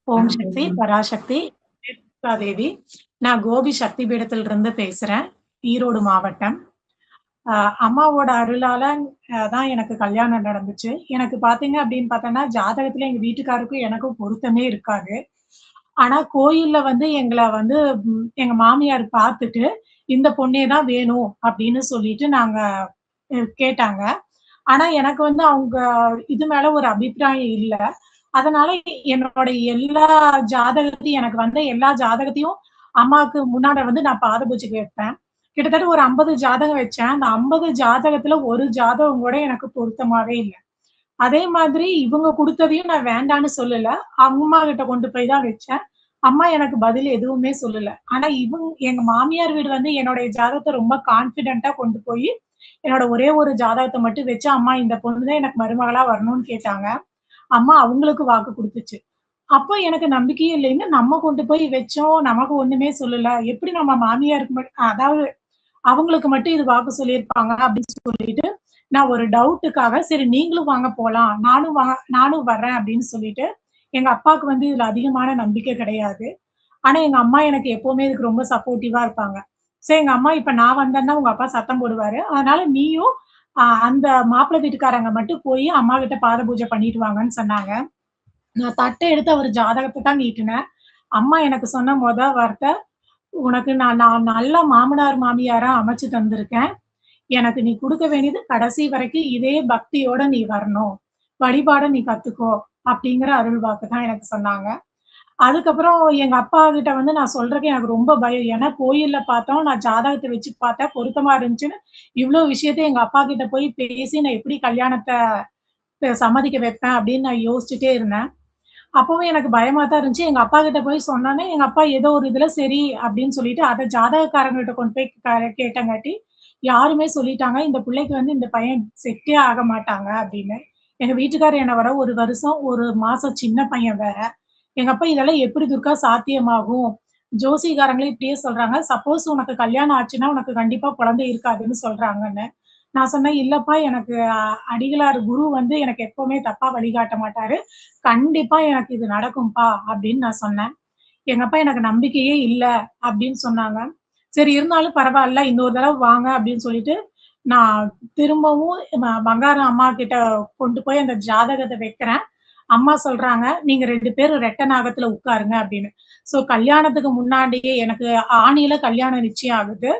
ஓம் சக்தி, பராசக்தி, தேவி. நான் கோபி சக்தி பீடத்திலிருந்து பேசுறேன். ஈரோடு மாவட்டம். அம்மாவோட அருளால தான் எனக்கு கல்யாணம் நடந்துச்சு. எனக்கு பார்த்தீங்க அப்படின்னு பார்த்தோன்னா, ஜாதகத்துல எங்க வீட்டுக்காருக்கும் எனக்கும் பொருத்தமே இருக்காது. ஆனா கோயில்ல வந்து எங்கள வந்து எங்க மாமியார் பார்த்துட்டு, "இந்த பொண்ணே தான் வேணும்" அப்படின்னு சொல்லிட்டு நாங்க கேட்டாங்க. ஆனா எனக்கு வந்து அவங்க இது மேல ஒரு அபிப்பிராயம் இல்ல. அதனால என்னோட எல்லா ஜாதகத்தையும் எனக்கு வந்த எல்லா ஜாதகத்தையும் அம்மாவுக்கு முன்னாடி வந்து நான் பாத பூஜைக்கு வைப்பேன். கிட்டத்தட்ட ஒரு 50 ஜாதகம் வச்சேன். அந்த 50 ஜாதகத்துல ஒரு ஜாதகம் கூட எனக்கு பொருத்தமாவே இல்ல. அதே மாதிரி இவங்க குடுத்ததையும் நான் வேண்டான்னு சொல்லல. அம்மா கிட்ட கொண்டு போய் தான் வச்சேன். அம்மா எனக்கு பதில் எதுவுமே சொல்லல. ஆனா எங்க மாமியார் வீடு வந்து என்னுடைய ஜாதகத்த ரொம்ப கான்ஃபிடென்ட்டா கொண்டு போயி, என்னோட ஒரே ஒரு ஜாதகத்த மட்டும் வச்சு, "அம்மா இந்த பொண்ணு தான் எனக்கு மருமகளா வரணும்னு" கேட்டாங்க. அம்மா அவங்களுக்கு வாக்கு குடுத்துச்சு. அப்ப எனக்கு நம்பிக்கையே இல்லைன்னு, நம்ம கொண்டு போய் வச்சோம். நமக்கு ஒண்ணுமே சொல்லல. எப்படி நம்ம மாமியாருக்கு அதாவது அவங்களுக்கு மட்டும் இது வாக்கு சொல்லியிருப்பாங்க அப்படின்னு சொல்லிட்டு, நான் ஒரு டவுட்டுக்காக, சரி நீங்களும் வாங்க போலாம். நானும் வர்றேன் அப்படின்னு சொல்லிட்டு, எங்க அப்பாவுக்கு வந்து இதுல அதிகமான நம்பிக்கை கிடையாது. ஆனா எங்க அம்மா எனக்கு எப்பவுமே இதுக்கு ரொம்ப சப்போர்ட்டிவா இருப்பாங்க. சரி எங்க அம்மா இப்ப நான் வந்தேன்னா உங்க அப்பா சத்தம் போடுவாரு. அதனால நீயும் அந்த மாப்பிளை வீட்டுக்காரங்க மட்டும் போய் அம்மா கிட்ட பாத பூஜை பண்ணிட்டு வாங்கன்னு சொன்னாங்க. நான் தட்ட எடுத்து அவரு ஜாதகத்த தான் நீட்டுனேன். அம்மா எனக்கு சொன்ன வார்த்தை, "உனக்கு நான் நான் நல்ல மாமனார், மாமியாரா அமைச்சு தந்திருக்கேன். எனக்கு நீ குடுக்க வேண்டியது கடைசி வரைக்கும் இதே பக்தியோட நீ வரணும். வழிபாட நீ கத்துக்கோ." அப்படிங்கிற அருள் வாக்கு தான் எனக்கு சொன்னாங்க. அதுக்கப்புறம் எங்க அப்பா கிட்ட வந்து நான் சொல்றதுக்கு எனக்கு ரொம்ப பயம். ஏன்னா கோயில்ல பார்த்தோம், நான் ஜாதகத்த வச்சு பார்த்தேன், பொருத்தமா இருந்துச்சுன்னு, இவ்ளோ விஷயத்த எங்க அப்பா கிட்ட போய் பேசி நான் எப்படி கல்யாணத்த சம்மதிக்க வைப்பேன் அப்படின்னு நான் யோசிச்சுட்டே இருந்தேன். அப்பவும் எனக்கு பயமா தான் இருந்துச்சு. எங்க அப்பா கிட்ட போய் சொன்னோனே, எங்க அப்பா ஏதோ ஒரு இதுல சரி அப்படின்னு சொல்லிட்டு, அத ஜாதகக்காரங்ககிட்ட கொண்டு போய் கேட்டங்காட்டி, யாருமே சொல்லிட்டாங்க, "இந்த புள்ளைக்கு வந்து இந்த பையன் செட்டே ஆக மாட்டாங்க" அப்படின்னு. எங்க வீட்டுக்காரர் என்ன விட 1 வருஷம், 1 மாசம் சின்ன பையன் வேற. எங்க அப்பா இதெல்லாம் எப்படி துர்கா சாத்தியமாகும்? ஜோசியக்காரங்களே இப்படியே சொல்றாங்க. சப்போஸ் உனக்கு கல்யாணம் ஆச்சுன்னா, உனக்கு கண்டிப்பா குழந்தை இருக்காதுன்னு சொல்றாங்கன்னு. நான் சொன்னேன், "இல்லப்பா எனக்கு அடிகளார் குரு வந்து எனக்கு எப்பவுமே தப்பா வழிகாட்ட மாட்டாரு. கண்டிப்பா எனக்கு இது நடக்கும்பா" அப்படின்னு நான் சொன்னேன். எங்க அப்பா எனக்கு நம்பிக்கையே இல்ல அப்படின்னு சொன்னாங்க. சரி இருந்தாலும் பரவால்ல, இன்னொரு தடவ வாங்க அப்படின்னு சொல்லிட்டு, நான் திரும்பவும் பங்காரம் அம்மா கிட்ட கொண்டு போய் அந்த ஜாதகத்த வைக்கிறேன். அம்மா சொல்றாங்க, "நீங்க 2 பேரும் ரெட்ட நாகத்துல உட்காருங்க" அப்படின்னு. கல்யாணத்துக்கு முன்னாடியே எனக்கு ஆணியில கல்யாணம் நிச்சயம் ஆகுது.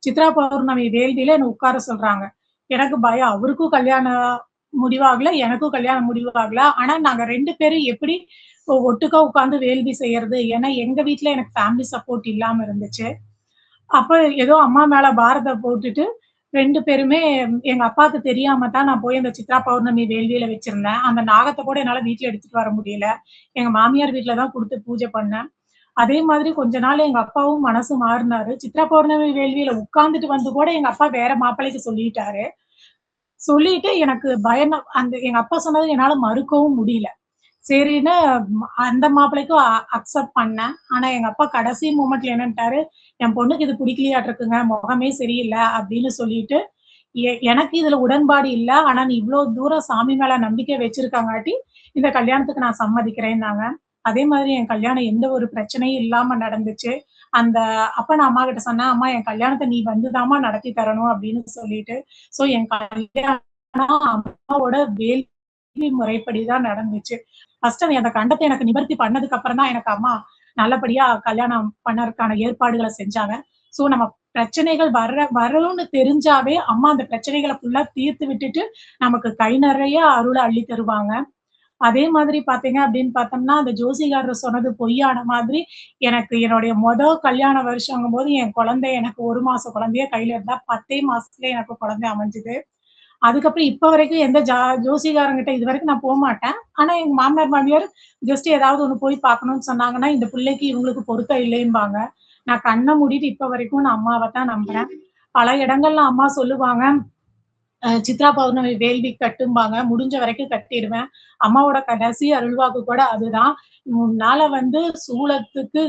சித்ரா பௌர்ணமி வேள்வியில என்ன உட்கார சொல்றாங்க. எனக்கு பயம். அவருக்கும் கல்யாணம் முடிவாகல, எனக்கும் கல்யாணம் முடிவாகல. ஆனா நாங்க 2 பேரும் எப்படி ஒட்டுக்கா உட்கார்ந்து வேள்வி செய்யறது? ஏன்னா எங்க வீட்ல எனக்கு ஃபேமிலி சப்போர்ட் இல்லாம இருந்துச்சு. அப்ப ஏதோ அம்மா மேல பாரத்த போட்டுட்டு 2 பேருமே எங்க அப்பாவுக்கு தெரியாம தான் நான் போய் அந்த சித்ரா பௌர்ணமி வேள்வியில வச்சிருந்தேன். அந்த நாகத்த கூட என்னால வீட்ல எடுத்துட்டு வர முடியல. எங்க மாமியார் வீட்ல தான் குடுத்து பூஜை பண்ணேன். அதே மாதிரி கொஞ்ச நாள் எங்க அப்பாவும் மனசு மாறுனாரு. சித்ரா பௌர்ணமி வேள்வியில உட்கார்ந்துட்டு வந்து கூட எங்க அப்பா வேற மாப்பிள்ளைக்கு சொல்லிட்டாரு. சொல்லிட்டு எனக்கு அந்த எங்க அப்பா சொன்னத என்னால மறுக்கவும் முடியல. சரின்னு அந்த மாப்பிள்ளைக்கும் அக்செப்ட் பண்ணேன். ஆனா எங்க அப்பா கடைசி மொமெண்ட்ல என்னன்ட்டாரு, "என் பொண்ணுக்கு இது பிடிக்கலையாட்ருக்குங்க. முகமே சரியில்ல" அப்படின்னு சொல்லிட்டு, எனக்கு இதுல உடன்பாடு இல்ல. ஆனா நீ இவ்ளோ தூரம் சாமி மேல நம்பிக்கை வச்சிருக்கங்காட்டி, இந்த கல்யாணத்துக்கு நான் சம்மதிக்கிறேன்னாங்க. அதே மாதிரி என் கல்யாணம் எந்த ஒரு பிரச்சனையும் இல்லாம நடந்துச்சு. அந்த அப்ப நான் அம்மாகிட்ட சொன்னேன், "அம்மா என் கல்யாணத்த நீ வந்து தாம்மா நடத்தி தரணும்" அப்படின்னு சொல்லிட்டு. என் கல்யாணம் அம்மாவோட வேள்வி முறைப்படி தான் நடந்துச்சு. ஃபர்ஸ்ட் அந்த கண்டத்த எனக்கு நிவர்த்தி பண்ணதுக்கு அப்புறம் தான் எனக்கு அம்மா நல்லபடியா கல்யாணம் பண்ணறதுக்கான ஏற்பாடுகள செஞ்சாங்க. நம்ம பிரச்சனைகள் வரும்னு தெரிஞ்சாவே அம்மா அந்த பிரச்சனைகள ஃபுல்லா தீர்த்து விட்டுட்டு, நமக்கு கை நெறைய அருள அள்ளி தருவாங்க. அதே மாதிரி பார்த்தீங்க அப்படின்னு பார்த்தோம்னா, அந்த ஜோசியக்காரர் சொன்னது பொய்யான மாதிரி, எனக்கு என்னுடைய கல்யாண வருஷங்கும்போது என் குழந்தை எனக்கு 1 மாச குழந்தையே கையில இருந்தா, 10 மாசத்துலயே எனக்கு குழந்தை அமைஞ்சது. அதுக்கப்புறம் இப்ப வரைக்கும் எந்த ஜோசியக்காரங்கிட்ட இதுவரைக்கும் நான் போமாட்டேன். ஆனா எங்க மாமனார், மாமியார் ஜஸ்ட் ஏதாவது ஒண்ணு போய் பார்க்கணும்னு சொன்னாங்கன்னா, இந்த பிள்ளைக்கு இவங்களுக்கு பொருத்தம் இல்லைம்பாங்க. நான் கண்ண மூடிட்டு இப்ப வரைக்கும் நான் அம்மாவ தான் நம்புறேன். பல இடங்கள்ல அம்மா சொல்லுவாங்க, சித்ரா பௌர்ணமி வேள்வி கட்டும்பாங்க. முடிஞ்ச வரைக்கும் கட்டிருவேன். அம்மாவோட கடைசி அருள்வாக்கு கூட அதுதான். "உன்னால வந்து சூலத்துக்கு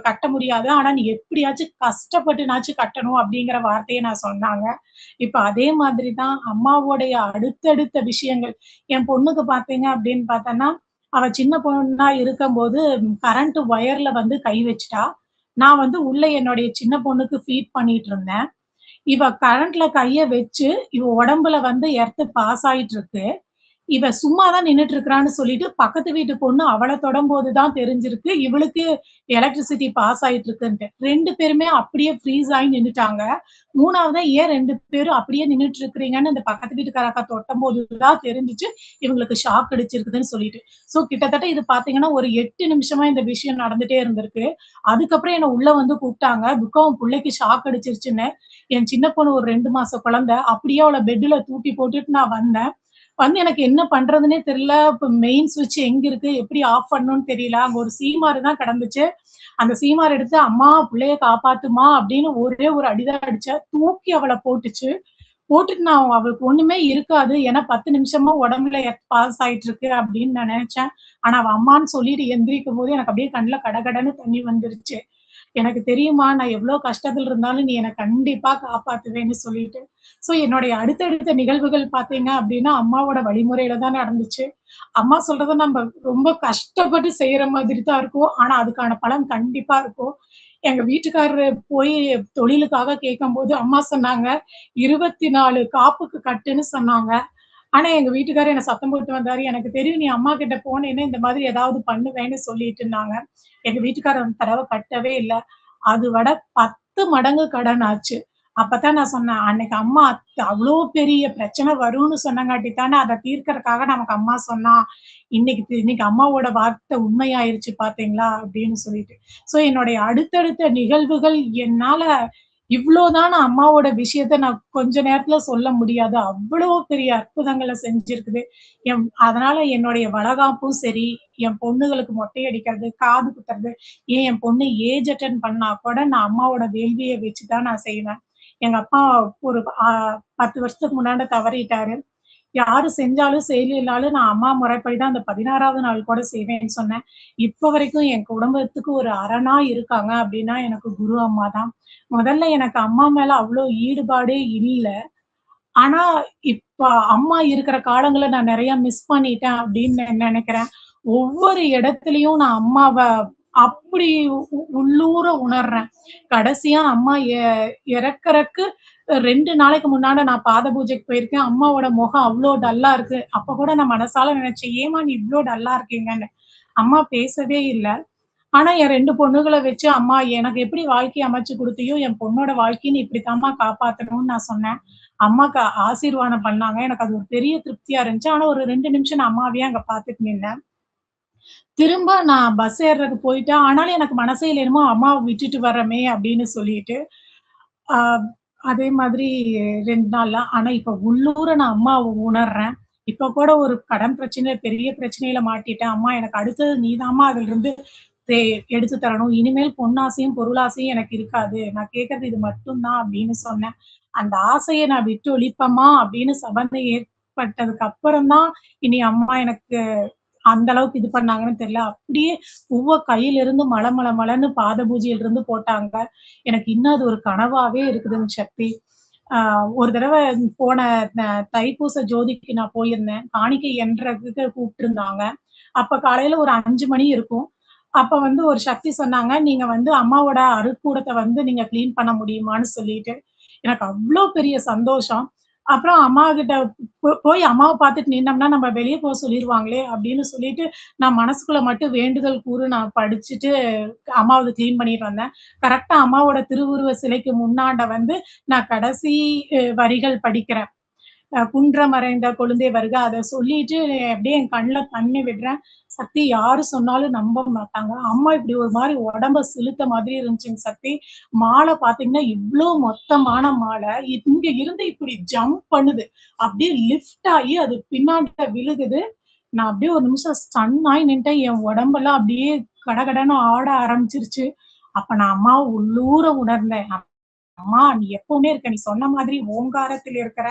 கட்ட முடியாது. ஆனா நீ எப்படியாச்சும் கஷ்டப்பட்டுனாச்சும் கட்டணும்" அப்படிங்கிற வார்த்தைய நான் சொன்னாங்க. இப்ப அதே மாதிரி தான் அம்மாவோடைய அடுத்தடுத்த விஷயங்கள். என் பொண்ணுக்கு பார்த்தீங்க அப்படின்னு பார்த்தோன்னா, அவ சின்ன பொண்ணா இருக்கும்போது கரண்ட் ஒயர்ல வந்து கை வச்சுட்டா. நான் வந்து உள்ள என்னுடைய சின்ன பொண்ணுக்கு ஃபீட் பண்ணிட்டு இருந்தேன். இவ கரண்ட்ல கைய வச்சு, இவ உடம்புல வந்து எர்த் பாஸ் ஆயிட்டு இருக்கு. இவ சும்மா தான் நின்னுட்டு இருக்கிறான்னு சொல்லிட்டு, பக்கத்து வீட்டு பொண்ணு அவள தொடம்போது தான் தெரிஞ்சிருக்கு, இவளுக்கு எலக்ட்ரிசிட்டி பாஸ் ஆயிட்டு இருக்குன்ட்டு. 2 பேருமே அப்படியே ஃப்ரீஸ் ஆயி நின்னுட்டாங்க. 3வதா ஏன் 2 பேரும் அப்படியே நின்னுட்டு இருக்கிறீங்கன்னு அந்த பக்கத்து வீட்டுக்கார அக்கா தொட்டம்போது தான் தெரிஞ்சுச்சு, இவங்களுக்கு ஷாக் அடிச்சிருக்குதுன்னு சொல்லிட்டு. கிட்டத்தட்ட இது பார்த்தீங்கன்னா, ஒரு 8 நிமிஷமா இந்த விஷயம் நடந்துட்டே இருந்திருக்கு. அதுக்கப்புறம் என்ன உள்ள வந்து கூப்ட்டாங்க. துர்கா உன் புள்ளைக்கு ஷாக் அடிச்சிருச்சுன்னு. என் சின்ன பொண்ணு ஒரு 2 மாச குழந்தை. அப்படியே அவள பெட்ல தூக்கி போட்டுட்டு நான் வந்தேன். வந்து எனக்கு என்ன பண்றதுன்னே தெரியல. இப்ப மெயின் ஸ்விட்ச் எங்க இருக்கு? எப்படி ஆஃப் பண்ணணும்னு தெரியல. அங்க ஒரு சீமாரு தான் கிடந்துச்சு. அந்த சீமார் எடுத்து, "அம்மா புள்ளைய காப்பாத்துமா" அப்படின்னு ஒரே ஒரு அடிதான் அடிச்சேன். தூக்கி அவள போட்டுச்சு. போட்டுட்டு நான் அவளுக்கு ஒண்ணுமே இருக்காது. ஏன்னா 10 நிமிஷமா உடம்புல பாஸ் ஆயிட்டு இருக்கு அப்படின்னு நான் நெனச்சேன். ஆனா அவ அம்மான்னு சொல்லிட்டு எந்திரிக்கும்போது எனக்கு அப்படியே கண்ல கடகடன்னு தண்ணி வந்துருச்சு. எனக்கு தெரியுமா, நான் எவ்ளோ கஷ்டத்துல இருந்தாலும் நீ என்ன கண்டிப்பா காப்பாத்துவேன்னு சொல்லிட்டு. என்னுடைய அடுத்தடுத்த நிகழ்வுகள் பார்த்தீங்க அப்டின்னா, அம்மாவோட வழிமுறையில தான் நடந்துச்சு. அம்மா சொல்றத நம்ப ரொம்ப கஷ்டப்பட்டு செய்ற மாதிரி தான் இருக்கும். ஆனா, அதுக்கான பலன் கண்டிப்பா இருக்கும். எங்க வீட்டுக்காரரு போய் தொழிலுக்காக கேட்கும்போது, அம்மா சொன்னாங்க, 24 காப்புக்கு கட்டுன்னு சொன்னாங்க. ஆனா, எங்க வீட்டுக்காரர் என்ன சத்தம் போட்டு வந்தாரு. "எனக்கு தெரியும் நீ அம்மா கிட்ட போனேன்னா, இந்த மாதிரி ஏதாவது பண்ணுவேன்னு" சொல்லிட்டுனாங்க. எங்க வீட்டுக்காரர் அந்த தடவ கட்டவே இல்ல. அது விட 10 மடங்கு கடன் ஆச்சு. அப்பதான் நான் சொன்னேன், "அன்னைக்கு அம்மா அவ்ளோ பெரிய பிரச்சனை வரும்னு சொன்னங்காட்டி தானே அத தீர்க்கறக்காக நமக்கு அம்மா சொன்னா. இன்னைக்கு அம்மாவோட வார்த்தை உண்மையாயிருச்சு பார்த்தீங்களா?" அப்படின்னு சொல்லிட்டு. என்னுடைய அடுத்தடுத்த நிகழ்வுகள் என்னால இவ்ளோ தான் அம்மாவோட விஷயத்த நான் கொஞ்ச நேரத்துல சொல்ல முடியாது. அவ்வளோ பெரிய அற்புதங்கள செஞ்சிருக்குது. அதனால என்னுடைய வளகாப்பும் சரி, என் பொண்ணுகளுக்கு மொட்டை அடிக்கிறது, காது குத்துறது, என் பொண்ணு ஏஜ் அட்டெண்ட் பண்ணா கூட நான் அம்மாவோட வேள்விய வச்சு தான் நான் செய்வேன். எங்க அப்பா ஒரு 10 வருஷத்துக்கு முன்னாடி தவறிட்டாரு. யாரு செஞ்சாலும் செய்யலைனாலும் நான் அம்மா முறைப்படி தான் அந்த 16வது நாள் கூட செய்வேன்னு சொன்னேன். இப்ப வரைக்கும் என் குடும்பத்துக்கு ஒரு அரணா இருக்காங்க அப்டின்னா எனக்கு குரு அம்மா தான். முதல்ல எனக்கு அம்மா மேல அவ்ளோ ஈடுபாடே இல்ல. ஆனா, இப்ப அம்மா இருக்கிற காலங்கள நான் நெறைய மிஸ் பண்ணிட்டேன் அப்டின்னு நெனைக்கிறேன். ஒவ்வொரு இடத்துலயும் நான் அம்மாவ அப்படி உள்ளூர உணர்றேன். கடைசியா அம்மா இறக்கறக்கு 2 நாளைக்கு முன்னால நான் பாத பூஜைக்கு போயிருக்கேன். அம்மாவோட முகம் அவ்ளோ டல்லா இருக்கு. அப்ப கூட நான் மனசால நெனச்சேன், "ஏம்மா நீ இவ்ளோ டல்லா இருக்கீங்கன்னு?" அம்மா பேசவே இல்ல. ஆனா, என் 2 பொண்ணுகள வச்சு, "அம்மா எனக்கு எப்படி வாழ்க்கைய அமைச்சு குடுத்தியோ, என் பொண்ணோட வாழ்க்கைய நீ இப்படித்தாம்மா காப்பாத்தணும்னு" நான் சொன்னேன். அம்மாக்கு ஆசீர்வாதம் பண்ணாங்க. எனக்கு அது ஒரு பெரிய திருப்தியா இருந்துச்சு. ஆனா, ஒரு 2 நிமிஷம் நான் அம்மாவையே அங்க பாத்துட்டு நின்னேன். திரும்ப நான் பஸ் ஏர்றதுக்கு போயிட்டேன். ஆனாலும் எனக்கு மனசே என்னமோ அம்மாவ விட்டுட்டு வர்றோமே அப்படின்னு சொல்லிட்டு. ஆ அதே மாதிரி 2 நாள்ல. ஆனா இப்ப உள்ளூர நான் அம்மாவ உணர்றேன். இப்ப கூட ஒரு கடன் பிரச்சனை, பெரிய பிரச்சனையில மாட்டிட்டேன். அம்மா எனக்கு அடுத்தது நீதாம்மா அதிலிருந்து தே எடுத்து தரணும். இனிமேல் பொன்னாசையும், பொருளாசையும் எனக்கு இருக்காது. நான் கேட்கறது இது மட்டும் தான் அப்படின்னு சொன்னேன். அந்த ஆசைய நான் விட்டு ஒழிப்பேமா அப்படின்னு சபதம் ஏற்பட்டதுக்கு அப்புறம் தான், இனி அம்மா எனக்கு அந்த அளவுக்கு இது பண்ணாங்கன்னு தெரியல. அப்படியே பூவ கையிலிருந்து மள மள மளன்னு பாத பூஜையிலிருந்து போட்டாங்க. எனக்கு இன்னும் அது ஒரு கனவாவே இருக்குதுங்க சக்தி. ஆ ஒரு தடவ போன த தைப்பூச ஜோதிக்கு நான் போயிருந்தேன். காணிக்கை எண்றதுக்கு கூப்ட்டுருந்தாங்க. அப்ப காலையில ஒரு 5 மணி இருக்கும். அப்ப வந்து ஒரு சக்தி சொன்னாங்க, "நீங்க வந்து அம்மாவோட அருட்கூடத்த வந்து நீங்க கிளீன் பண்ண முடியுமான்னு?" சொல்லிட்டு. எனக்கு அவ்ளோ பெரிய சந்தோஷம். அப்புறம் அம்மாகிட்ட போய் அம்மாவ பார்த்துட்டு நின்னோம்னா, நம்ம வெளிய போ சொல்லிருவாங்களே அப்படின்னு சொல்லிட்டு, நான் மனசுக்குள்ள மட்டும் வேண்டுதல் கூறு நான் படிச்சுட்டு, அம்மாவத கிளீன் பண்ணிட்டு வந்தேன். கரெக்ட்டா அம்மாவோட திருவுருவ சிலைக்கு முன்னாண்ட வந்து, நான் கடைசி வரிகள் படிக்கிறேன். "குன்றம் மறைந்த கொழுந்தே வருக" அத சொல்லிட்டு அப்படியே என் கண்ல தண்ணி விடுறேன். சக்தி யாரு சொன்னாலும் நம்ப மாட்டாங்க. அம்மா இப்படி ஒரு மாரி உடம்ப சிலுத்த மாதிரி இருந்துச்சுங்க சக்தி. மாலை பார்த்தீங்கன்னா, இவ்ளோ மொத்தமான மாலை. இங்க இருந்து இப்படி ஜம்ப் பண்ணுது. அப்படியே லிஃப்ட் ஆயி அது பின்னாடி விழுகுது. நான் அப்படியே ஒரு நிமிஷம் ஸ்டன் ஆயி நின்ட்டேன். என் உடம்பெல்லாம் அப்படியே கடகடன்னு ஆட ஆரம்பிச்சுருச்சு. அப்ப நான் அம்மாவ உள்ளூர உணர்ந்தேன். அம்மா நீ எப்பவுமே இருக்க, நீ சொன்ன மாதிரி ஓங்காரத்தில் இருக்கிற,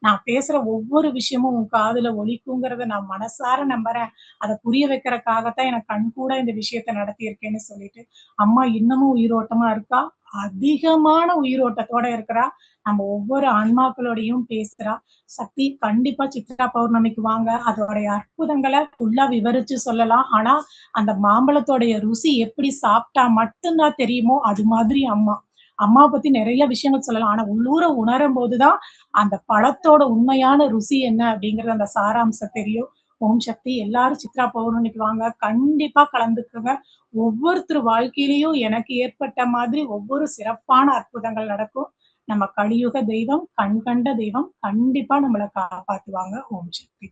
நான் பேசுற ஒவ்வொரு விஷயமும் உன் காதுல ஒலிக்குங்கிறத நான் மனசார நம்புறேன். அத புரிய வைக்கிறக்காகத்தான் எனக்கு கண்கூட இந்த விஷயத்த நடத்தியிருக்கேன்னு சொல்லிட்டு, அம்மா இன்னமும் உயிரோட்டமா இருக்கா. அதிகமான உயிரோட்டத்தோட இருக்கிறா. நம்ம ஒவ்வொரு ஆன்மாக்களோடையும் பேசுறா. சக்தி கண்டிப்பா சித்ரா பௌர்ணமிக்கு வாங்க. அதோடைய அற்புதங்கள ஃபுல்லா விவரிச்சு சொல்லலாம். ஆனா, அந்த மாம்பழத்தோடைய ருசி எப்படி சாப்பிட்டா மட்டும் தான் தெரியுமோ, அது மாதிரி அம்மா. அம்மாவ பத்தி நெறைய விஷயங்கள் சொல்லலாம். ஆனா உள்ளூர உணரும்போது தான், அந்த பழத்தோட உண்மையான ருசி என்ன அப்படிங்கிறது அந்த சாராம்சம் தெரியும். ஓம் சக்தி. எல்லாரும் சித்ரா பௌர்ணமிக்கு வாங்க. கண்டிப்பா கலந்துக்குங்க. ஒவ்வொருத்தர் வாழ்க்கையிலயும் எனக்கு ஏற்பட்ட மாதிரி ஒவ்வொரு சிறப்பான அற்புதங்கள் நடக்கும். நம்ம கலியுக தெய்வம், கண் கண்ட தெய்வம் கண்டிப்பா நம்மள காப்பாத்துவாங்க. ஓம் சக்தி.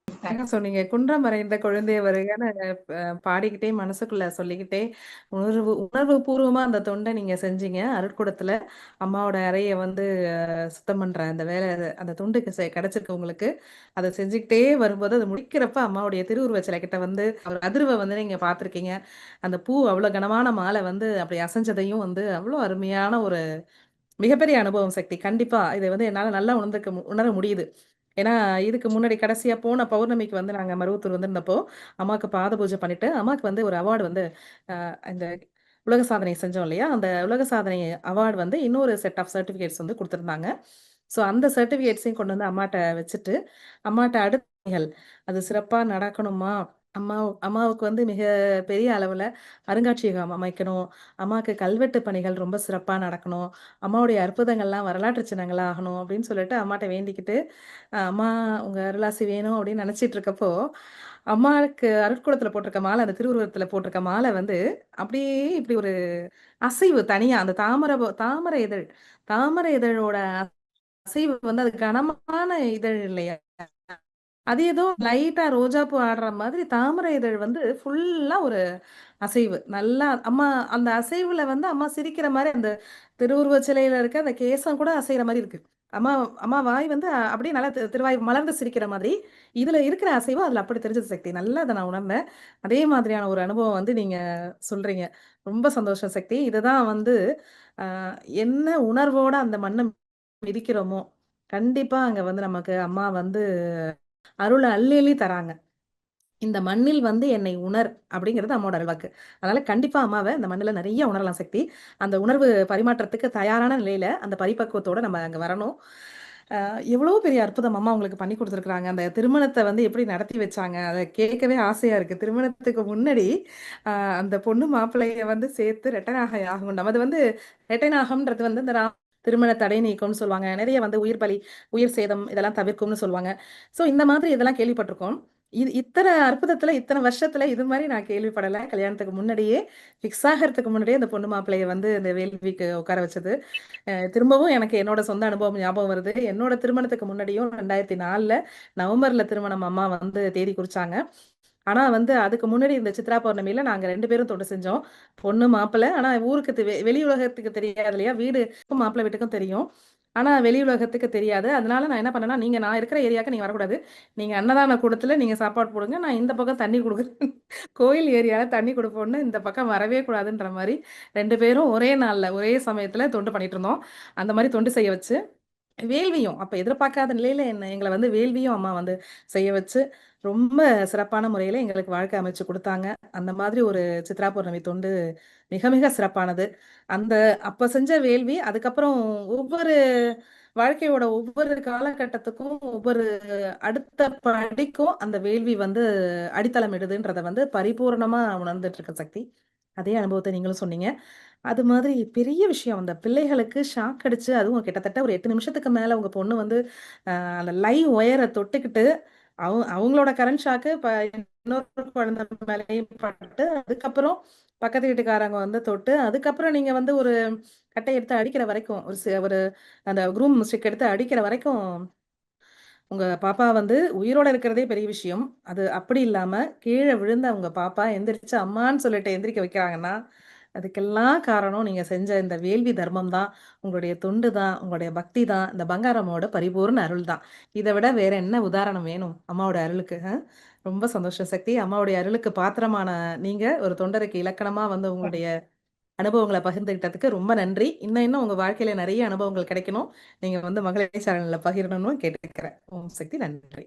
அழகா தேங்க்ஸ். சொன்னீங்க. "குன்றம் வரைந்த கொழுந்தே வருகன்னு" பாடிக்கிட்டே, மனசுக்குள்ள சொல்லிக்கிட்டே, உணர்வு உணர்வு பூர்வமா அந்த தொண்ட நீங்க செஞ்சீங்க. அருட்கூடத்துல அம்மாவோட அறைய வந்து சுத்தம் பண்ற அந்த வேலை, அந்த தொண்டுக்கு கிடைச்சிருக்கு உங்களுக்கு. அத செஞ்சுக்கிட்டே வரும்போது, அது முடிக்கிறப்ப அம்மாவுடைய திருவுருவ சிலை கிட்ட வந்து ஒரு அதிர்வ வந்து நீங்க பார்த்துருக்கீங்க. அந்த பூ அவ்வளோ கனமான மாலை வந்து அப்படி அசைஞ்சதையும் வந்து அவ்வளோ அருமையான ஒரு மிகப்பெரிய அனுபவம் சக்தி. கண்டிப்பா. இத வந்து என்னால நல்லா உணர முடியுது. ஏன்னா, இதுக்கு முன்னாடி கடைசியா போன பௌர்ணமிக்கு வந்து நாங்க மருவத்தூர் வந்திருந்தப்போ, அம்மாக்கு பாத பூஜை பண்ணிட்டு, அம்மாக்கு வந்து ஒரு அவார்டு வந்து இந்த உலக சாதனை செஞ்சோம் இல்லையா? அந்த உலக சாதனை அவார்டு வந்து இன்னொரு செட் ஆஃப் சர்டிஃபிகேட்ஸ் வந்து குடுத்துருந்தாங்க. ஸோ அந்த சர்டிஃபிகேட்ஸையும் கொண்டு வந்து அம்மாட்ட வச்சுட்டு, அம்மாட்ட அடுத்த பணிகள் அது சிறப்பா நடக்கணுமா, அம்மாவுக்கு வந்து மிக பெரிய அளவுல அருங்காட்சியகம் அமைக்கணும். அம்மாக்கு கல்வெட்டு பணிகள் ரொம்ப சிறப்பா நடக்கணும். அம்மாவுடைய அற்புதங்கள்லாம் வரலாற்று சின்னங்களா ஆகணும் அப்படின்னு சொல்லிட்டு அம்மாட்ட வேண்டிக்கிட்டு, அம்மா உங்க அருளாசி வேணும் அப்படின்னு நினைச்சிட்டு இருக்கப்போ, அம்மாவுக்கு அருட்கூடத்துல போட்டிருக்க மாலை, அந்த திருவுருவத்துல போட்டிருக்க மாலை வந்து அப்படியே இப்படி ஒரு அசைவு தனியா அந்த தாமரை இதழ் தாமரை இதழோட அசைவு வந்து அது கனமான இதழ் இல்லையா? அது ஏதோ லைட்டா ரோஜாப்பூ ஆடுற மாதிரி தாமரை இதழ் வந்து ஃபுல்லா ஒரு அசைவு. நல்லா அம்மா அந்த அசைவுல வந்து அம்மா சிரிக்கிற மாரி அந்த திருவுருவச் சிலையில இருக்க அந்த கேசம் கூட அசையிற மாரி இருக்கு. அம்மா அம்மா வாய் வந்து அப்படியே நல்லா திருவாய் மலர்ந்து சிரிக்கிற மாதிரி, இதுல இருக்கிற அசைவு அதுல அப்படி தெரிஞ்சது சக்தி. நல்லா அத நான் உணர்ந்தேன். அதே மாதிரியான ஒரு அனுபவம் வந்து நீங்க சொல்றீங்க. ரொம்ப சந்தோஷம் சக்தி. இதுதான் வந்து அ என்ன உணர்வோட அந்த மண்ண மிதிக்கிறோமோ, கண்டிப்பா அங்க வந்து நமக்கு அம்மா வந்து அருள அள்ளி அள்ளி தராங்க. இந்த மண்ணில் வந்து என்னை உணர் அப்படிங்கிறது அம்மாவோட அருள்வாக்கு. அதனால கண்டிப்பா அம்மாவ இந்த மண்ணுல நெறைய உணரலாம் சக்தி. அந்த உணர்வு பரிமாற்றத்துக்கு தயாரான நிலையில அந்த பரிபக்குவத்தோட நம்ம அங்க வரணும். எவ்வளோ பெரிய அற்புதம் அம்மா உங்களுக்கு பண்ணி குடுத்துருக்காங்க. அந்த திருமணத்த வந்து எப்படி நடத்தி வச்சாங்க. அத கேட்கவே ஆசையா இருக்கு. திருமணத்துக்கு முன்னாடி அ அந்த பொண்ணு மாப்பிள்ளைய வந்து சேர்த்து ரெட்டை நாக யாகம் அது வந்து ரெட்டை நாகம்ன்றது வந்து இந்த திருமண தடை நீக்கம்னு சொல்லுவாங்க. நெறைய வந்து உயிர் பலி, உயிர் சேதம் இதெல்லாம் தவிர்க்கும்னு சொல்லுவாங்க. ஸோ இந்த மாதிரி இதெல்லாம் கேள்விப்பட்டுருக்கோம். இது இத்தன அற்புதத்துல, இத்தன வருஷத்துல இது மாரி நான் கேள்விப்படல. கல்யாணத்துக்கு முன்னாடியே, ஃபிக்ஸ் ஆகறதுக்கு முன்னாடியே அந்த பொண்ணு மாப்பிள்ளைய வந்து இந்த வேள்விக்கு உட்கார வச்சது. திரும்பவும் எனக்கு என்னோட சொந்த அனுபவம் ஞாபகம் வருது. என்னோட திருமணத்துக்கு முன்னாடியும் 2004ல நவம்பர்ல திருமணம் அம்மா வந்து தேதி குறிச்சாங்க. ஆனா வந்து அதுக்கு முன்னாடி இந்த சித்ரா பௌர்ணமியில நாங்க 2 பேரும் தொட்டு செஞ்சோம். பொண்ணு, மாப்பிள்ளை. ஆனா ஊருக்கு வெளி உலகத்துக்கு தெரியாது இல்லையா? வீடு மாப்பிள்ளை வீட்டுக்கும் தெரியும். ஆனா வெளி உலகத்துக்கு தெரியாது. அதனால நான் என்ன பண்ணேன்னா, நான் இருக்கிற ஏரியாவுக்கு நீங்க வரக்கூடாது. நீங்க அன்னதான கூடத்துல நீங்க சாப்பாடு போடுங்க. நான் இந்த பக்கம் தண்ணி குடுக்குறேன். கோயில் ஏரியால தண்ணி குடுப்போம்ன்னு இந்த பக்கம் வரவே கூடாதுன்ற மாரி 2 பேரும் ஒரே நாள்ல, ஒரே சமயத்துல தொண்டு பண்ணிட்டு இருந்தோம். அந்த மாரி தொண்டு செய்ய வச்சு வேள்வியும். அப்ப எதிர்பார்க்காத நிலையில எங்கள வந்து வேள்வியும் அம்மா வந்து செய்ய வச்சு, ரொம்ப சிறப்பான முறையில எங்களுக்கு வாழ்க்கை அமைச்சு குடுத்தாங்க. அந்த மாதிரி ஒரு சித்ரா பௌர்ணமி தொண்டு மிக, மிக சிறப்பானது. அந்த அப்ப செஞ்ச வேள்வி, அதுக்கப்புறம் ஒவ்வொரு வாழ்க்கையோட ஒவ்வொரு காலகட்டத்துக்கும், ஒவ்வொரு அடுத்த படிக்கும் அந்த வேள்வி வந்து அடித்தளம் இடுதுன்றத வந்து பரிபூரணமா உணர்ந்துட்டு இருக்கேன் சக்தி. அதே அனுபவத்த நீங்களும் சொன்னீங்க. அது மாதிரி பெரிய விஷயம். அந்த பிள்ளைகளுக்கு ஷாக் அடிச்சு, அதுவும் கிட்டத்தட்ட ஒரு 8 நிமிஷத்துக்கு மேல உங்க பொண்ணு வந்து அந்த லைவ் ஒயர தொட்டுக்கிட்டு, அவங்களோட கரண்ட் ஷாக்கு இன்னொரு குழந்தை மேலயும் பட்டு, அதுக்கப்புறம் பக்கத்து வீட்டுக்காரங்க வந்து தொட்டு, அதுக்கப்புறம் நீங்க வந்து ஒரு கட்டை எடுத்து அடிக்கிற வரைக்கும், ஒரு அந்த க்ரூம் ஸ்டிக் எடுத்து அடிக்கிற வரைக்கும், உங்க பாப்பா வந்து உயிரோட இருக்கிறதே பெரிய விஷயம். அது அப்படி இல்லாம, கீழ விழுந்த உங்க பாப்பா எந்திரிச்சு அம்மான்னு சொல்லிட்டு எந்திரிக்க வைக்கிறாங்கன்னா, அதுக்கெல்லாம் காரணம் நீங்க செஞ்ச இந்த வேள்வி தர்மம் தான். உங்களுடைய தொண்டு தான், உங்களுடைய பக்தி தான், இந்த பங்காரம்மாவோட பரிபூர்ண அருள் தான். இத விட வேற என்ன உதாரணம் வேணும்? அம்மாவோட அருளுக்கு. ரொம்ப சந்தோஷம் சக்தி. அம்மாவுடைய அருளுக்கு பாத்திரமான நீங்க, ஒரு தொண்டருக்கு இலக்கணமா வந்து உங்களுடைய அனுபவங்கள பகிர்ந்துகிட்டதுக்கு ரொம்ப நன்றி. இன்னும் உங்க வாழ்க்கையில நெறைய அனுபவங்கள் கிடைக்கணும். நீங்க வந்து மகளிர் சேனல்ல பகிரணும்னு கேட்டுக்கிறேன். ஓம் சக்தி. நன்றி.